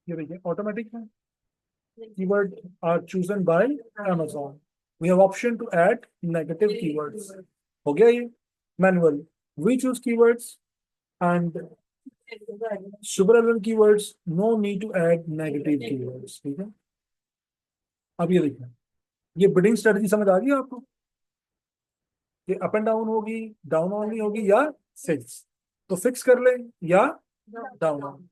ये देखिए ऑटोमेटिक है। Keyword are chosen by Amazon. We have option to add negative keywords. हो गया ये manual. We choose keywords and super relevant keywords. No need to add negative keywords. ठीक है। अब ये देखिए, ये बिडिंग स्ट्रेटजी समझ आ गई आपको? ये अप एंड डाउन होगी, डाउन ओनली होगी, या फिक्स? तो फिक्स कर लें या डाउन।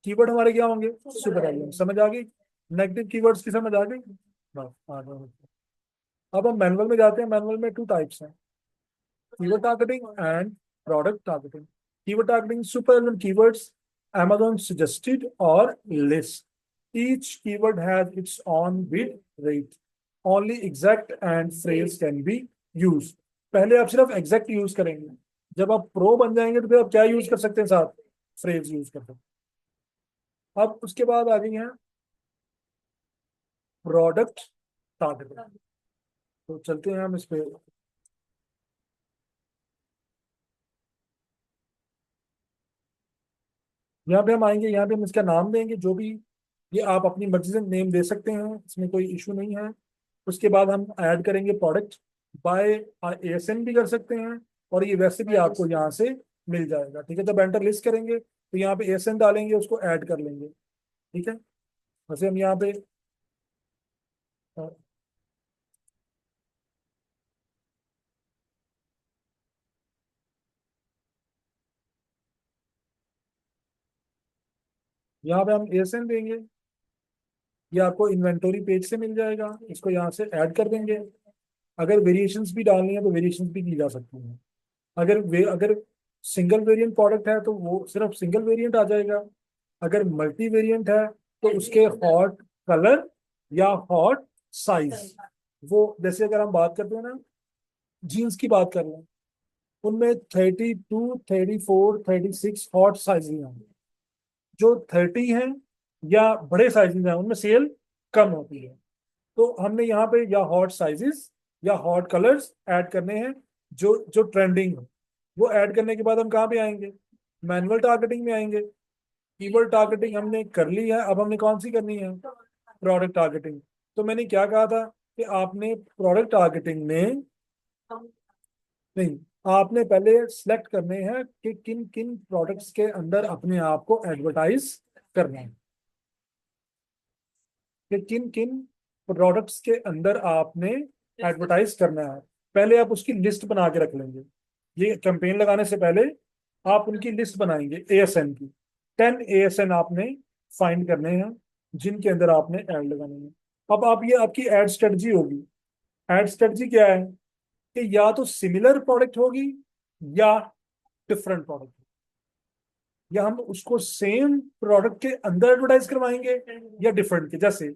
कीवर्ड हमारे क्या होंगे? Super element. समझ आ गई? नेगेटिव कीवर्ड्स की समझ आ गई? बस आ गए। अब हम मैनुअल में जाते हैं। मैनुअल में टू टाइप्स हैं, keyword targeting and product targeting. Keyword targeting super element keywords Amazon suggested or list. Each keyword has its own bid rate. Only exact and phrase can be used. पहले आप सिर्फ exact use करेंगे। जब आप pro बन जाएंगे तो फिर आप क्या यूज कर सकते हैं? साथ फ्रेज यूज कर सकते हैं। अब उसके बाद आ गई है प्रोडक्ट टारगेटिंग। तो चलते हैं हम इस पे। यहाँ पे हम आएंगे, यहाँ पे हम इसका नाम देंगे जो भी। ये आप अपनी मर्जी से नेम दे सकते हैं, इसमें कोई इशू नहीं है। उसके बाद हम ऐड करेंगे प्रोडक्ट बाय ASN भी कर सकते हैं, और ये वैसे भी आपको यहाँ से मिल जाएगा। ठीक है, जब एंटर लिस्ट करेंगे तो यहाँ पे ASN डालेंगे, उसको ऐड कर लेंगे। ठीक है, वैसे हम यहाँ पे यहाँ पे हम ASN देंगे। ये आपको इन्वेंटोरी पेज से मिल जाएगा, इसको यहाँ से ऐड कर देंगे। अगर वेरिएशंस भी डालनी है तो वेरिएशंस भी की जा सकती हैं। अगर सिंगल वेरिएंट प्रोडक्ट है तो वो सिर्फ सिंगल वेरिएंट आ जाएगा। अगर मल्टी वेरिएंट है तो उसके हॉट कलर या हॉट साइज, वो जैसे अगर हम बात करते हैं ना, जीन्स की बात कर लें, उनमें 32, 34, 36 हॉट साइजेस हैं। जो 30 हैं या बड़े साइजेस हैं उनमें सेल कम होती है। तो हमने यहाँ पे या हॉट साइजेस या हॉट कलर्स ऐड करने हैं, जो जो ट्रेंडिंग हो। वो ऐड करने के बाद हम कहाँ पे आएंगे? मैनुअल टारगेटिंग में आएंगे। कीवर्ड टारगेटिंग हमने कर ली है, अब हमने कौन सी करनी है? Product targeting. तो मैंने क्या कहा था कि आपने प्रोडक्ट टारगेटिंग में, नहीं, आपने पहले सिलेक्ट करने हैं कि किन किन प्रोडक्ट्स के अंदर अपने आप को एडवर्टाइज करना है, कि किन किन प्रोडक्ट्स के अंदर आपने एडवर्टाइज करना है। पहले आप उसकी लिस्ट बना के रख लेंगे। ये कैंपेन लगाने से पहले आप उनकी लिस्ट बनाएंगे ASN की। 10 ASN आपने फाइंड करने हैं जिनके अंदर आपने ऐड लगाने हैं। अब आप, ये आपकी एड स्ट्रेटजी होगी। एड स्ट्रेटजी क्या है? कि या तो सिमिलर प्रोडक्ट होगी या डिफरेंट प्रोडक्ट, या हम उसको सेम प्रोडक्ट के अंदर एडवर्टाइज करवाएंगे या डिफरेंट के। जैसे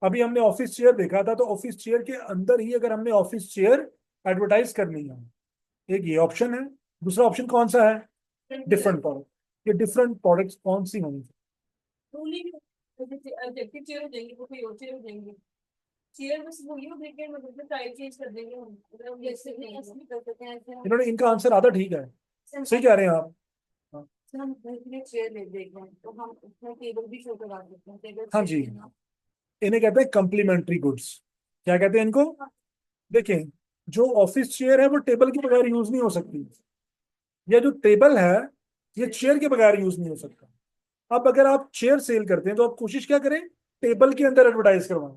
अभी हमने ऑफिस चेयर देखा था, तो ऑफिस चेयर के अंदर ही अगर हमने ऑफिस चेयर एडवर्टाइज करनी है, एक ये ऑप्शन है। दूसरा ऑप्शन कौन सा है? Different product. ये डिफरेंट प्रोडक्ट्स कौन सी होंगी? इन्होंने, इनका आंसर आधा ठीक है, सही कह रहे हैं आप। हाँ। हम चेयर ले देंगे तो हम उसमें टेबल भी शो करा देते हैं, टेबल। हाँ जी, इन्हें कहते हैं कम्प्लीमेंट्री गुड्स। क्या कहते हैं इनको? देखें, जो ऑफिस चेयर है वो टेबल के बगैर यूज नहीं हो सकती, या जो टेबल है ये चेयर के बगैर यूज नहीं हो सकता। अब अगर आप चेयर सेल करते हैं तो आप कोशिश क्या करें? टेबल के अंदर एडवर्टाइज करवाएं,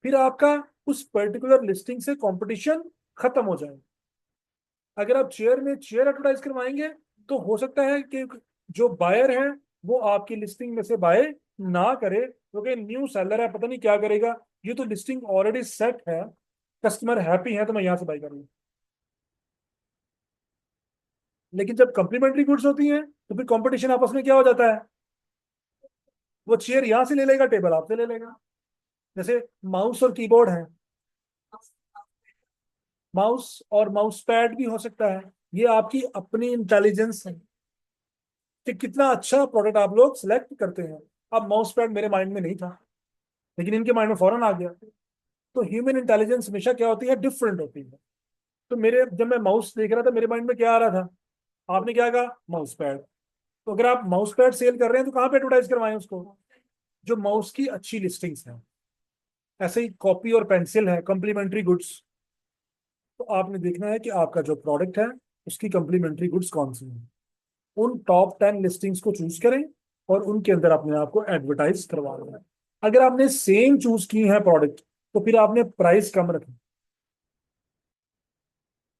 फिर आपका उस पर्टिकुलर लिस्टिंग से कंपटीशन खत्म हो जाए। अगर आप चेयर में चेयर एडवर्टाइज करवाएंगे तो हो सकता है कि जो बायर है वो आपकी लिस्टिंग में से बाय ना करे, क्योंकि न्यू सेलर है, पता नहीं क्या करेगा। ये तो लिस्टिंग ऑलरेडी सेट है, कस्टमर हैप्पी है तो मैं यहाँ से बाय करूंगा। लेकिन जब कंप्लीमेंट्री गुड्स होती हैं तो फिर कंपटीशन आपस में क्या हो जाता है? वो चेयर यहाँ से ले लेगा, टेबल आपसे ले लेगा। जैसे माउस और कीबोर्ड है, माउस और माउस पैड भी हो सकता है। ये आपकी अपनी इंटेलिजेंस है कि कितना अच्छा प्रोडक्ट आप लोग सिलेक्ट करते हैं। अब माउस पैड मेरे माइंड में नहीं था, लेकिन इनके माइंड में फौरन आ गया। तो ह्यूमन इंटेलिजेंस हमेशा क्या होती है? डिफरेंट होती है। तो मेरे, जब मैं माउस देख रहा था, मेरे माइंड में क्या आ रहा था? आपने क्या कहा? Mouse pad. तो अगर आप माउस पैड सेल कर रहे हैं तो कहाँ पे एडवर्टाइज करवाएं उसको? जो माउस की अच्छी लिस्टिंग्स हैं। ऐसे ही कॉपी और पेंसिल है, कॉम्प्लीमेंट्री गुड्स। तो आपने देखना है कि आपका जो प्रोडक्ट है उसकी कॉम्प्लीमेंट्री गुड्स कौन सी है। उन टॉप 10 लिस्टिंग्स को चूज करें और उनके अंदर अपने आप को एडवर्टाइज करवा लें। अगर आपने सेम चूज की है प्रोडक्ट तो फिर आपने प्राइस कम रखना।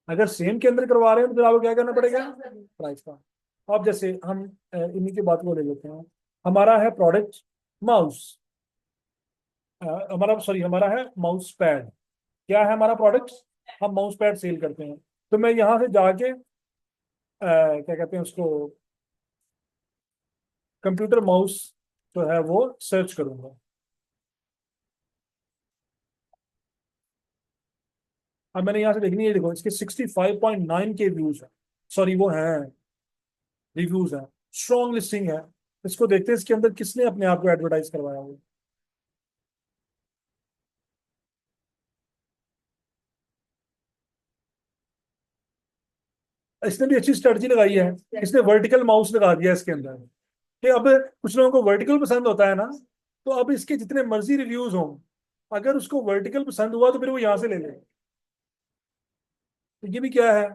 अगर सेम के अंदर करवा रहे हैं तो फिर आपको क्या करना पड़ेगा? प्राइस का। अब जैसे हम इन्हीं की बात को ले लेते हैं। हमारा है प्रोडक्ट माउस, हमारा सॉरी हमारा है माउस पैड। क्या है हमारा प्रोडक्ट? हम माउस पैड सेल करते हैं। तो मैं यहाँ से जाके क्या कहते हैं उसको, कंप्यूटर माउस जो है वो सर्च करूंगा। अब मैंने यहाँ से देखनी है, देखो इसके 65.9 के व्यूज है, सॉरी वो हैं रिव्यूज हैं, स्ट्रॉन्ग लिस्टिंग है। इसको देखते हैं इसके अंदर किसने अपने आप को एडवर्टाइज करवाया हुआ। इसने भी अच्छी स्ट्रेटजी लगाई है। इसने वर्टिकल माउस लगा दिया इसके अंदर कि अब कुछ लोगों को वर्टिकल पसंद होता है ना, तो अब इसके जितने मर्जी रिव्यूज हों, अगर उसको वर्टिकल पसंद हुआ तो फिर वो यहाँ से ले ले। तो ये भी क्या है?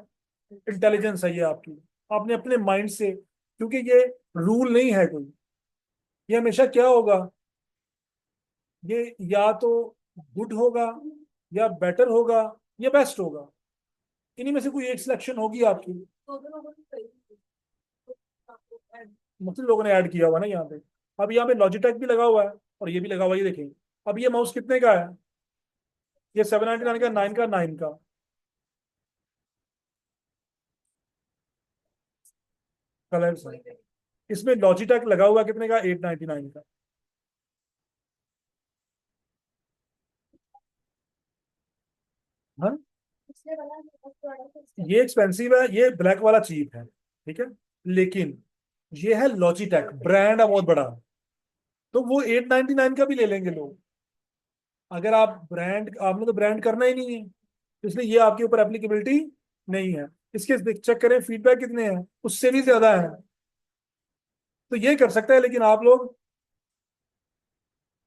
इंटेलिजेंस है ये आपकी। आपने अपने माइंड से, क्योंकि ये रूल नहीं है कोई, ये हमेशा क्या होगा, ये या तो गुड होगा या बेटर होगा या बेस्ट होगा। इन्हीं में से कोई एक सिलेक्शन होगी आपकी। मुख्तलिफ लोगों ने ऐड किया हुआ ना यहाँ पे। अब यहाँ पे लॉजिटेक भी लगा हुआ है और ये भी लगा हुआ है, ये देखें। अब ये माउस कितने का है? ये 799 का, 9 का, 9 का। कलर्स है। इसमें लॉजिटेक लगा हुआ कितने का? 899 का। हाँ, ये एक्सपेंसिव है, ये ब्लैक वाला चीप है, ठीक है। लेकिन ये है लॉजिटेक, ब्रांड है बहुत बड़ा। तो वो 899 का भी ले लेंगे लोग। अगर आप ब्रांड, आपने तो ब्रांड करना ही नहीं है, तो इसलिए ये आपके ऊपर एप्लीकेबिलिटी नहीं है। इसके चेक करें फीडबैक कितने हैं, उससे भी ज्यादा है। तो ये कर सकता है, लेकिन आप लोग,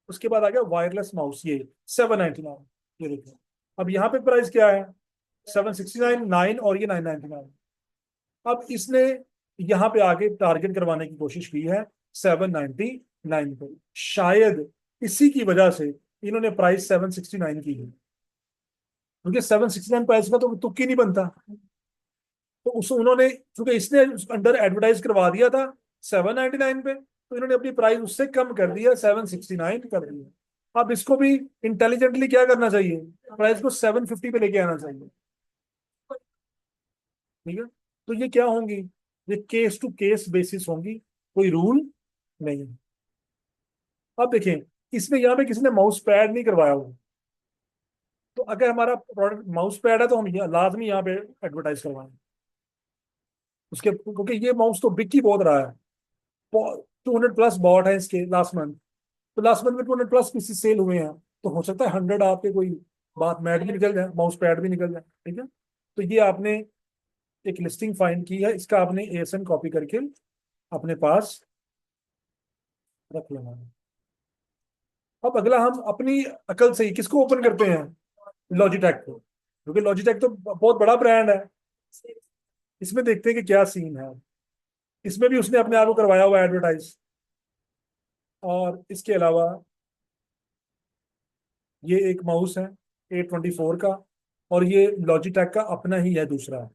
उसके बाद आ गया वायरलेस माउस, ये 799। ये देखो, अब यहाँ पे प्राइस क्या है? 769, 9 और ये 999। अब इसने यहाँ पे आके टारगेट करवाने की कोशिश की है 799 पे। शायद इसी की वजह से इन्होंने प्राइस 769 की है, क्योंकि 769 प्राइस का तो तुक ही नहीं बनता। तो उस उन्होंने, क्योंकि इसने अंडर एडवर्टाइज करवा दिया था 799 पे, तो इन्होंने अपनी प्राइस उससे कम कर दिया, 769 कर दिया। अब इसको भी इंटेलिजेंटली क्या करना चाहिए? प्राइस को 750 पे लेके आना चाहिए। ठीक है। तो ये क्या होंगी? ये केस टू केस बेसिस होंगी, कोई रूल नहीं। अब देखें, इसमें यहाँ पे किसी ने माउस पैड नहीं करवाया हुआ। तो अगर हमारा प्रोडक्ट माउस पैड है तो हम लाजमी यहाँ पे एडवर्टाइज करवाएं उसके, क्योंकि ये माउस तो बिक ही बहुत रहा है। 200 प्लस बॉट है इसके लास्ट मंथ। तो लास्ट मंथ में 200 प्लस पीसेस सेल हुए हैं। तो हो सकता है 100 आपके कोई बात मैट भी निकल जाए, माउस पैड भी निकल जाए, ठीक है। तो ये आपने एक लिस्टिंग फाइंड की है, इसका आपने एएसएन कॉपी करके अपने पास रख लेना है। अब अगला हम अपनी अकल से ही किसको ओपन करते हैं? लॉजिटेक को, क्योंकि लॉजिटेक तो बहुत बड़ा ब्रांड है। इसमें देखते हैं कि क्या सीन है। इसमें भी उसने अपने आप को करवाया हुआ एडवर्टाइज। और इसके अलावा ये एक माउस है A24 का, और ये लॉजिटेक का अपना ही है दूसरा,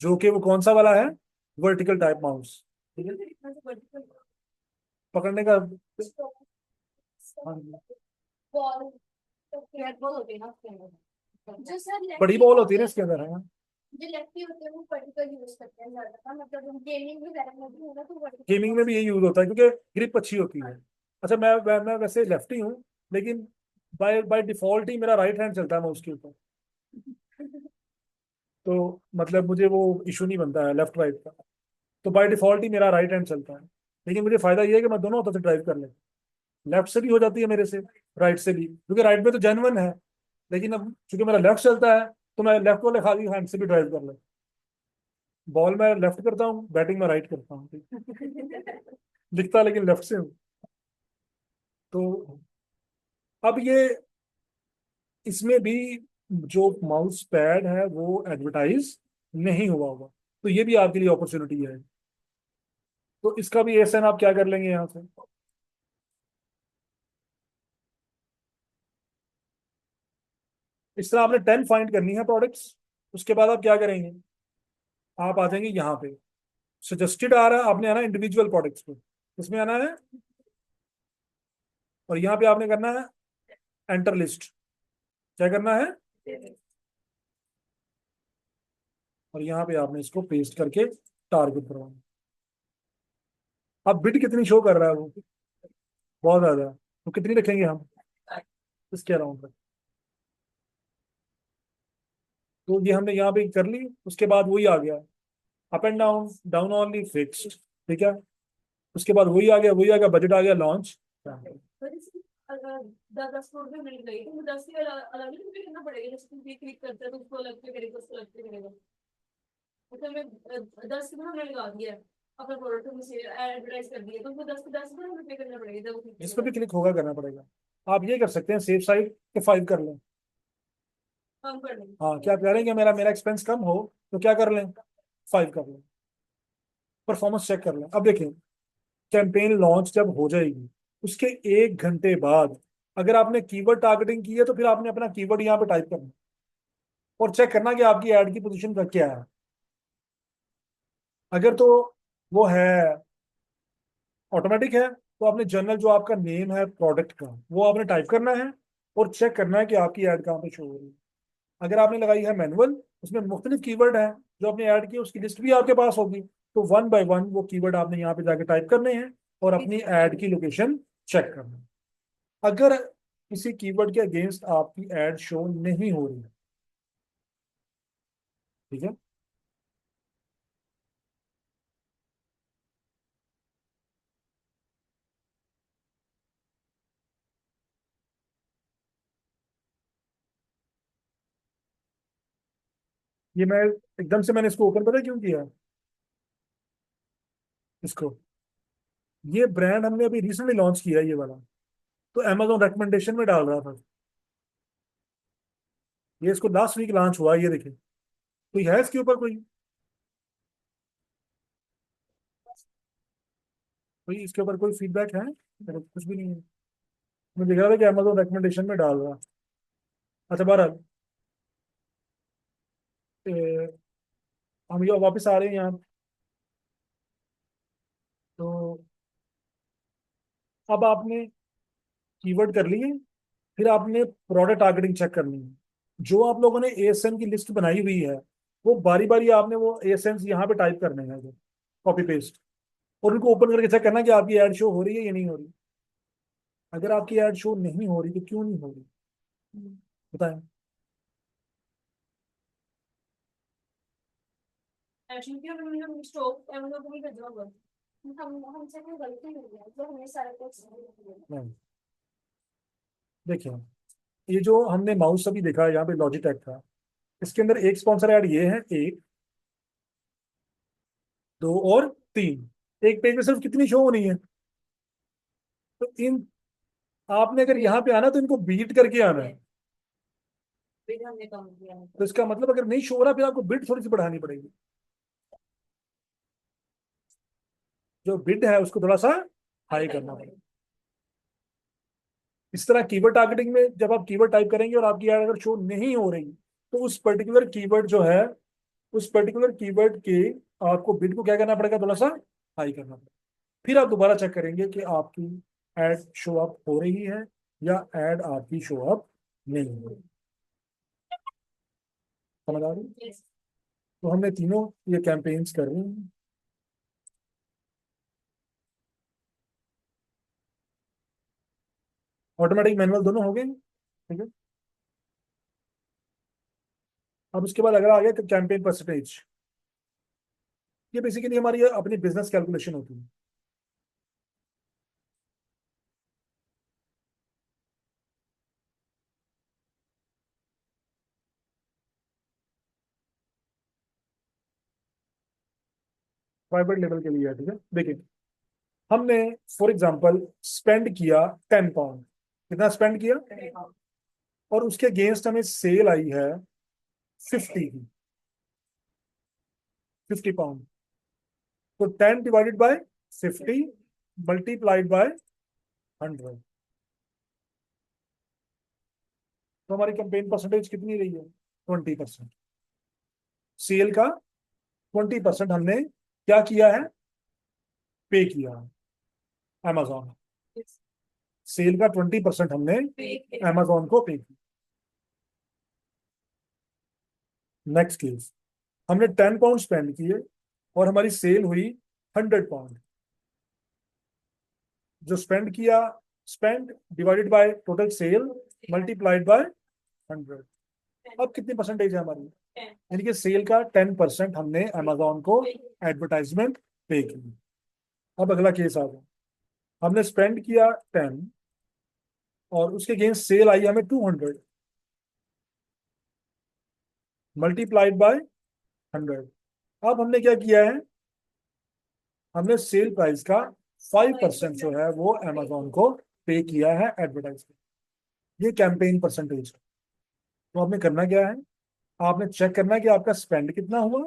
जो कि वो कौन सा वाला है? Vertical type mouse. ठीक है, पकड़ने का। हाँ जी। बड़ी बॉल होती है ना इसके अंदर, है ना। गेमिंग में भी यही यूज होता है क्योंकि ग्रिप अच्छी होती है। अच्छा, मैं वैसे लेफ्टी हूँ, लेकिन बाय बाय डिफॉल्ट ही मेरा राइट हैंड चलता है माउस के ऊपर। तो मतलब मुझे वो इशू नहीं बनता है लेफ्ट राइट का। तो बाय डिफॉल्ट ही मेरा राइट हैंड चलता है। लेकिन मुझे फायदा ये है कि मैं दोनों हाथों से ड्राइव कर लेता हूँ। लेफ्ट से भी हो जाती है मेरे से, राइट से भी, क्योंकि राइट में तो जेन्युइन है। लेकिन अब चूंकि मेरा लेफ्ट चलता है, तो मैं लेफ्ट वाले खाली हैंड से भी ड्राइव कर लेता बॉल मैं लेफ्ट करता हूँ, बैटिंग में राइट करता हूँ। लिखता लेकिन लेफ्ट से हूँ। तो अब ये इसमें भी जो माउस पैड है वो एडवर्टाइज नहीं हुआ होगा, तो ये भी आपके लिए अपॉर्चुनिटी है। तो इसका भी एहसान आप क्या कर लेंगे यहाँ से। इस तरह आपने 10 फाइंड करनी है प्रोडक्ट्स। उसके बाद आप क्या करेंगे, आप आ जाएंगे यहाँ पे, सजेस्टेड आ रहा है, आपने आना इंडिविजुअल प्रोडक्ट्स पे, इसमें आना है, और यहाँ पे आपने करना है एंटर लिस्ट। क्या करना है, और यहाँ पे आपने इसको पेस्ट करके टारगेट करवाना। अब बिड कितनी शो कर रहा है वो, बहुत ज्यादा है। तो कितनी रखेंगे हम इसके अराउंड में। तो ये हमने यहाँ पे कर ली, उसके बाद वही आ गया, up and down, down only fixed. ठीक है, उसके बाद वही आ गया बजट आ गया लॉन्च। पर इसमें अगर 10 10 फ्लोर पे मिल गई तो 10 के अलग अलग ही पे करना पड़ेगा, जैसे तुम ये क्लिक करते हैं तो उसको अलग पे करेगा, उसको अलग पे करेगा। मतलब मैं 10 की हमने लगा दिया है, अपना प्रोडक्ट में से एडवर्टाइज कर दिया, तो उसको 10 के 10 पर हमें पे करना पड़ेगा जब वो click इस पर करेगा। भी क्लिक होगा, करना पड़ेगा। आप ये कर सकते हैं सेफ साइड के 5 कर लें। कम कर देंगे। हाँ, क्या आप कह रहे हैं कि मेरा मेरा एक्सपेंस कम हो, तो क्या कर लें, 5 कर लें, परफॉर्मेंस चेक कर लें। अब देखें, कैंपेन लॉन्च जब हो जाएगी, उसके 1 घंटे बाद अगर आपने कीवर्ड टारगेटिंग की है, तो फिर आपने अपना कीवर्ड यहाँ पे टाइप करना और चेक करना कि आपकी एड की पोजीशन का क्या है। अगर तो वो है ऑटोमेटिक है, तो आपने जनरल जो आपका नेम है प्रोडक्ट का वो आपने टाइप करना है और चेक करना है कि आपकी ऐड कहाँ पे शो हो रही है। अगर आपने लगाई है मैनुअल, उसमें मुख्तलिफ कीवर्ड है जो आपने ऐड किए, उसकी लिस्ट भी आपके पास होगी। तो 1 बाय 1 वो कीवर्ड आपने यहाँ पे जाके टाइप करने हैं और अपनी ऐड की लोकेशन चेक करना है। अगर किसी कीवर्ड के अगेंस्ट आपकी ऐड शो नहीं हो रही है, ठीक है, ये मैं एकदम से मैंने इसको ओपन पता क्यों किया इसको, ये ब्रांड हमने अभी रिसेंटली लॉन्च किया है ये वाला, तो अमेजोन रिकमेंडेशन में डाल रहा था। ये इसको लास्ट वीक लॉन्च हुआ है, ये देखिए। कोई है इसके ऊपर कोई इसके ऊपर कोई फीडबैक है, मेरे को कुछ भी नहीं है। मैं देख रहा था कि अमेजोन रिकमेंडेशन में डाल रहा। अच्छा, बहरहाल, ए, हम ये वापस आ रहे हैं यहाँ। तो अब आपने कीवर्ड कर लिए, फिर आपने प्रोडक्ट टारगेटिंग चेक करनी है। जो आप लोगों ने एएसएन की लिस्ट बनाई हुई है, वो बारी बारी आपने वो एएसएन यहाँ पे टाइप करने हैं, कॉपी पेस्ट, और उनको ओपन करके चेक करना कि आपकी एड शो हो रही है या नहीं हो रही। अगर आपकी एड शो नहीं हो रही तो क्यों नहीं हो रही, बताएं। एक्चुअली क्या हम स्टॉक अमेज़न को भी भेजना होगा। हम हमसे कोई गलती नहीं है जो हमें सारे कुछ नहीं, देखिए, ये जो हमने माउस अभी देखा है यहाँ पे लॉजिटेक का, इसके अंदर एक स्पॉन्सर ऐड ये है, 1 2 और 3। एक पेज में सिर्फ कितनी शो होनी है, तो इन आपने अगर यहाँ पे आना तो इनको बीट करके आना है। बिल हमने कम किया है। तो इसका मतलब अगर नहीं शो हो रहा, फिर आपको बिड थोड़ी सी बढ़ानी पड़ेगी। जो बिड है उसको थोड़ा सा हाई करना पड़ेगा। इस तरह कीवर्ड टारगेटिंग में जब आप कीवर्ड टाइप करेंगे और आपकी ऐड अगर शो नहीं हो रही, तो उस पर्टिकुलर कीवर्ड जो है, उस पर्टिकुलर कीवर्ड के आपको बिड को क्या करना पड़ेगा, थोड़ा सा हाई करना पड़ेगा। फिर आप दोबारा चेक करेंगे कि आपकी एड शो अप हो रही है या एड आपकी शो अप नहीं हो रही। समझ आ रही है? Yes. तो हमने तीनों ये कैंपेन्स कर रहे हैं। ऑटोमेटिक मैनुअल दोनों हो गए, ठीक है। अब उसके बाद अगर आ गया कैंपेन परसेंटेज, ये बेसिकली हमारी अपनी बिजनेस कैलकुलेशन होती है। प्राइवेट लेवल के लिए है, ठीक है। देखिए, हमने फॉर एग्जांपल स्पेंड किया 10 पाउंड। कितना स्पेंड किया? और उसके अगेंस्ट हमें सेल आई है 50 की, 50 पाउंड। तो 10 डिवाइडेड बाय 50 मल्टीप्लाइड बाय 100। तो हमारी कैंपेन परसेंटेज कितनी रही है? 20%। सेल का 20% हमने क्या किया है? पे किया है अमेजोन। सेल का 20% हमने अमेजोन को पे किया। नेक्स्ट केस, हमने 10 पाउंड स्पेंड किए और हमारी सेल हुई 100 पाउंड। जो स्पेंड किया, spend divided by total sale multiplied by 100। अब कितनी परसेंटेज है हमारी? यानी कि सेल का 10% हमने अमेजोन को एडवर्टाइजमेंट पे की। अब अगला केस आ गया, हमने स्पेंड किया 10 और उसके अगेंस्ट सेल आई हमें 200 मल्टीप्लाइड बाय 100। अब हमने क्या किया है? हमने सेल प्राइस का 5% जो है वो अमेजोन को पे किया है एडवर्टाइज। ये कैंपेन परसेंटेज है। तो आपने करना क्या है? आपने चेक करना है कि आपका स्पेंड कितना हुआ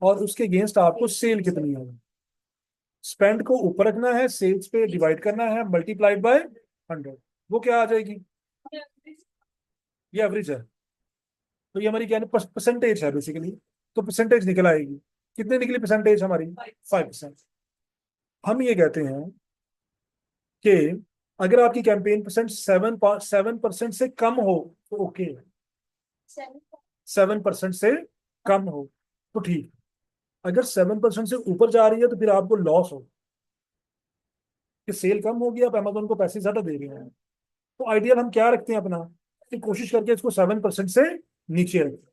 और उसके अगेंस्ट आपको सेल कितनी है। स्पेंड को ऊपर रखना है, सेल्स पे डिवाइड करना है, मल्टीप्लाइड बाय 100। वो क्या आ जाएगी? ये एवरेज है। तो ये हमारी क्या है? परसेंटेज है बेसिकली। तो परसेंटेज निकल आएगी। कितनी निकली परसेंटेज हमारी? 5%। हम ये कहते हैं कि अगर आपकी कैंपेन परसेंट 7% से कम हो तो ओके, 7% से कम हो तो ठीक। अगर 7% से ऊपर जा रही है तो फिर आपको लॉस हो कि सेल कम होगी, आप अमेजोन को पैसे ज्यादा दे रहे हैं। तो आइडियल हम क्या रखते हैं अपना, कि कोशिश करके इसको 7% से नीचे रखें।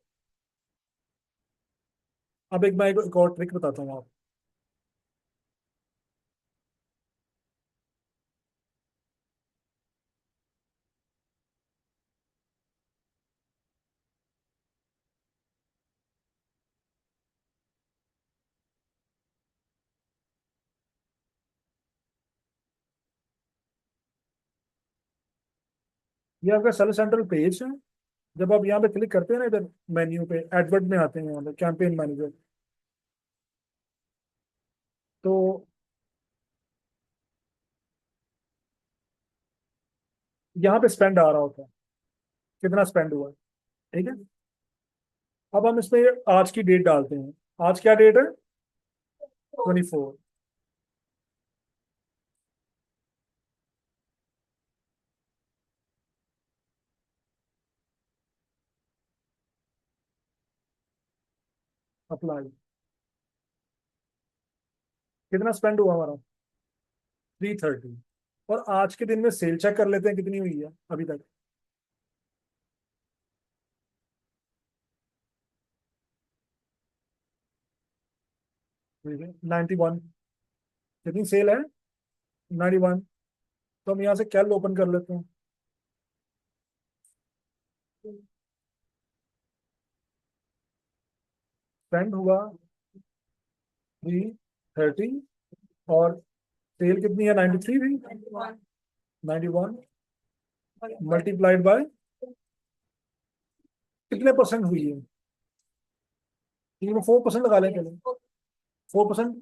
अब एक और ट्रिक बताता हूँ आप। ये आपका सेल सेंट्रल पेज है। जब आप यहाँ पे क्लिक करते हैं ना, इधर मेन्यू पे एडवर्ट में आते हैं, यहाँ पे कैंपेन मैनेजर। तो यहाँ पे स्पेंड आ रहा होता है, कितना स्पेंड हुआ है, ठीक है। अब हम इसमें आज की डेट डालते हैं। आज क्या डेट है? 24। अप्लाई। कितना स्पेंड हुआ हमारा? 330। और आज के दिन में सेल चेक कर लेते हैं कितनी हुई है अभी तक। ठीक है, 91। कितनी सेल है? 91। तो हम यहाँ से कैल ओपन कर लेते हैं। स्पेंड हुआ 330 और सेल कितनी है? 93 भी। 91 मल्टीप्लाइड बाय कितने परसेंट हुई है? ठीक है, 4% लगा लें पहले। 4%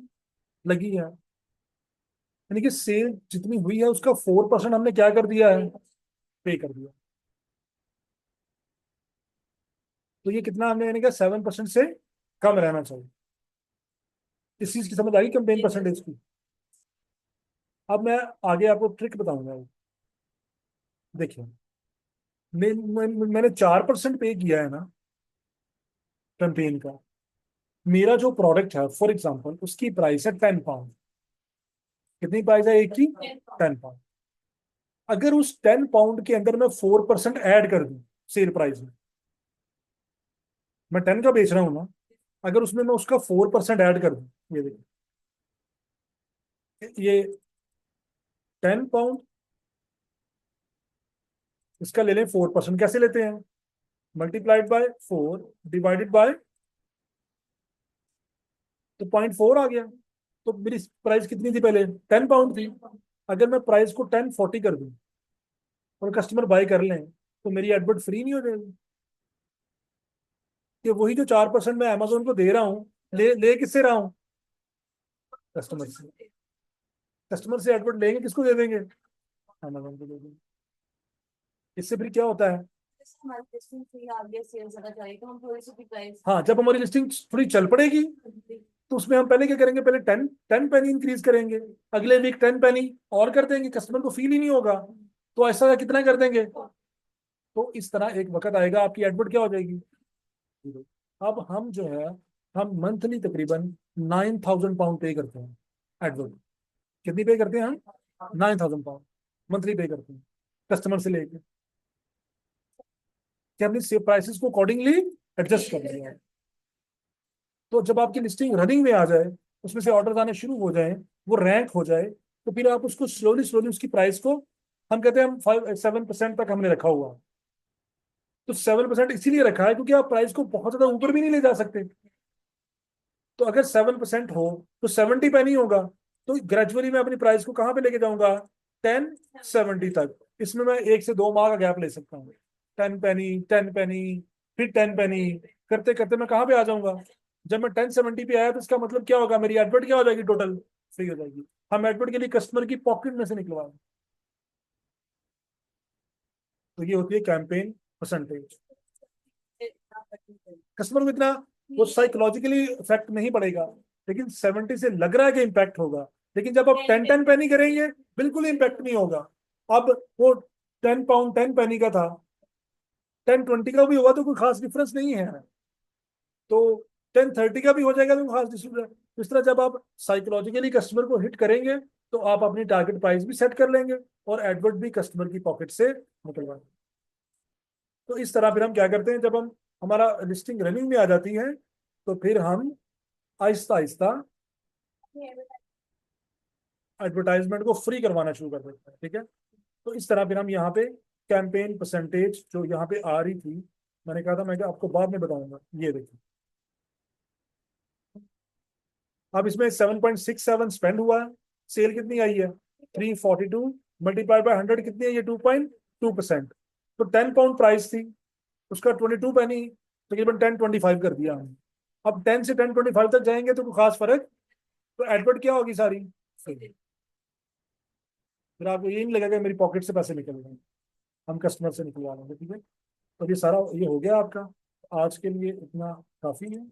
लगी है, यानी कि सेल जितनी हुई है उसका 4% हमने क्या कर दिया है? पे कर दिया। तो ये कितना हमने, यानी कि 7% से कम रहना चाहिए। इस चीज की समझ आई कैंपेन परसेंटेज की। अब मैं आगे आपको ट्रिक बताऊंगा। देखिए, मैंने 4% पे किया है ना कैंपेन का। मेरा जो प्रोडक्ट है फॉर एग्जांपल उसकी प्राइस है 10 पाउंड। कितनी प्राइस है एक की? 10 पाउंड। अगर उस 10 पाउंड के अंदर मैं 4% ऐड कर दूं सेल प्राइस में, मैं 10 का बेच रहा हूं ना, अगर उसमें मैं उसका 4% ऐड कर दूं, ये देखिए, ये 10 पाउंड, इसका ले लें 4%। कैसे लेते हैं? मल्टीप्लाइड बाय 4 डिवाइडेड बाय, तो 0.4 आ गया। तो मेरी प्राइस कितनी थी पहले, 10 पाउंड थी। अगर मैं प्राइस को 1040 कर दूं और कस्टमर बाय कर लें, तो मेरी एडवर्ट फ्री नहीं हो जाएगी? कि वही जो 4% मैं अमेजोन को दे रहा हूँ, ले ले किससे रहा हूँ? कस्टमर से। कस्टमर से एडवर्ट लेंगे, किसको दे देंगे? अमेजोन को दे देंगे। इससे फिर क्या होता है? जैसे हमारी टेस्टिंग से आगे सेल ज्यादा जाएगी तो हम थोड़ी सी भी प्राइस हाँ, जब हमारी लिस्टिंग थोड़ी चल पड़ेगी, तो उसमें हम पहले क्या करेंगे, पहले 10 पेनी इंक्रीज करेंगे, अगले वीक 10 पेनी और कर देंगे, कस्टमर को फील ही नहीं होगा। तो ऐसा कितना कर देंगे? तो इस तरह एक वक्त आएगा आपकी एडवर्ट क्या हो जाएगी? अब हम जो है, हम मंथली तकरीबन 9000 पाउंड पे करते हैं एडवर्ट। कितनी पे करते हैं हम? 9000 पाउंड मंथली पे करते हैं कस्टमर से लेके, कि अपनी प्राइसेस को अकॉर्डिंगली एडजस्ट कर रहे हैं। तो जब आपकी लिस्टिंग रनिंग में आ जाए, उसमें से ऑर्डर आने शुरू हो जाए, वो रैंक हो जाए, तो फिर आप उसको स्लोली स्लोली उसकी प्राइस को, हम कहते हैं हम 5-7% तक हमने रखा हुआ है। तो 7% इसीलिए रखा है क्योंकि आप प्राइस को बहुत ज्यादा ऊपर भी नहीं ले जा सकते। तो अगर 7% हो तो 70 पेनी होगा। तो ग्रेजुअली मैं अपनी प्राइस को कहाँ पे लेके जाऊंगा? 1070 तक। इसमें मैं 1 से 2 माह का गैप ले सकता हूँ। 10 पेनी, 10 पेनी, फिर 10 पेनी, करते करते मैं कहाँ पे आ जाऊंगा? जब मैं 1070 पे आया तो इसका मतलब क्या होगा, मेरी एडवर्ट क्या हो जाएगी, टोटल फ्री हो जाएगी। हम एडवर्ट के लिए कस्टमर की पॉकेट में से निकलवाएंगे। तो ये होती है कैंपेन परसेंटेज। कस्टमर को इतना वो साइकोलॉजिकली इफेक्ट नहीं पड़ेगा, लेकिन 70 से लग रहा है कि इम्पैक्ट होगा। लेकिन जब आप 10 पेनी करेंगे, बिल्कुल इम्पैक्ट नहीं होगा। अब वो 10 पाउंड 10 पेनी का था, 1020 का भी होगा तो कोई खास डिफरेंस नहीं है। तो 1030 का भी हो जाएगा तो खास डिफरेंस। इस तरह जब आप साइकोलॉजिकली कस्टमर को हिट करेंगे, तो आप अपनी टारगेट प्राइस भी सेट कर लेंगे और एडवर्ट भी कस्टमर की पॉकेट से निकलवाएंगे। तो इस तरह फिर हम क्या करते हैं, जब हम हमारा लिस्टिंग रनिंग में आ जाती है, तो फिर हम आहिस्ता आहिस्ता एडवर्टाइजमेंट को फ्री करवाना शुरू कर देते हैं। ठीक है, तो इस तरह फिर हम यहाँ पे कैंपेन परसेंटेज जो यहाँ पे आ रही थी, मैंने कहा था मैं आपको बाद में बताऊंगा, ये देखिए। अब इसमें 7.67 स्पेंड हुआ है, सेल कितनी आई है? 342 मल्टीप्लाई बाय 100 कितनी है? ये 2.2%। तो 10 पाउंड प्राइस थी, उसका 22 पेनी तकरीबन 1025 कर दिया हमने। अब 10 से 1025 तक जाएंगे तो कोई खास फर्क, तो एडवर्ट क्या होगी सारी फ्री। फिर आपको ये नहीं लगेगा मेरी पॉकेट से पैसे निकल रहे हैं, हम कस्टमर से निकलवा लेंगे। ठीक है, तो ये सारा ये हो गया आपका। आज के लिए इतना काफी है।